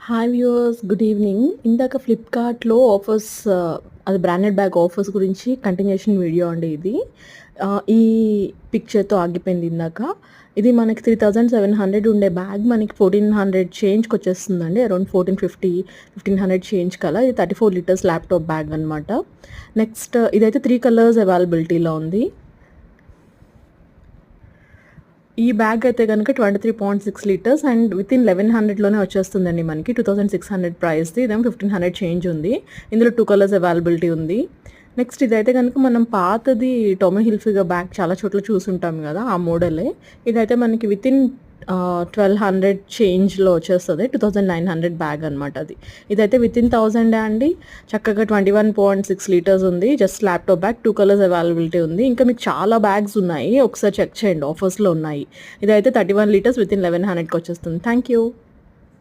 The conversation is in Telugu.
Hi viewers, good evening. ఇందాక ఫ్లిప్‌కార్ట్‌లో ఆఫర్స్ అది బ్రాండెడ్ బ్యాగ్ ఆఫర్స్ గురించి కంటిన్యూషన్ వీడియో అండి ఇది. ఈ పిక్చర్‌తో ఆగిపోయింది ఇందాక. ఇది మనకి 3700 ఉండే బ్యాగ్ మనకి 1400 చేంజ్‌కొచ్చేస్తుందండి. అరౌండ్ 1450, 1500 చేంజ్ కలా. ఇది 34 లీటర్స్ ల్యాప్‌టాప్ బ్యాగ్ అనమాట. నెక్స్ట్ ఇదైతే 3 కలర్స్ అవైలబిలిటీలో ఉంది. ఈ బ్యాగ్ అయితే గనుక 23.6 లీటర్స్ అండ్ వితిన్ 1100లోనే వచ్చేస్తుందండి మనకి. 2600 ప్రైస్‌ది. ఇదేమో 1500 చేంజ్ ఉంది. ఇందులో 2 కలర్స్ అవైలబిలిటీ ఉంది. నెక్స్ట్ ఇదైతే గనుక మనం పాతది టొమీ హిల్ఫిగర్ బ్యాగ్ చాలా చోట్ల చూసుంటాం గదా! ఆ మోడలే. ఇదైతే మనకి వితిన్ 1200 చేంజ్‌లో వచ్చేస్తది. 2900 బ్యాగ్ అనమాట అది. ఇదైతే వితిన్ 1000 అండి. చక్కగా 21.6 లీటర్స్ ఉంది. Just laptop bag 2 colours availability ఉంది. ఇంకా మీకు చాలా బ్యాగ్స్ ఉన్నాయి. ఒకసారి చెక్ చేయండి, ఆఫర్స్‌లో ఉన్నాయి. ఇదైతే 31 లీటర్స్ వితిన్ 1100కి వచ్చేస్తుంది. Thank you.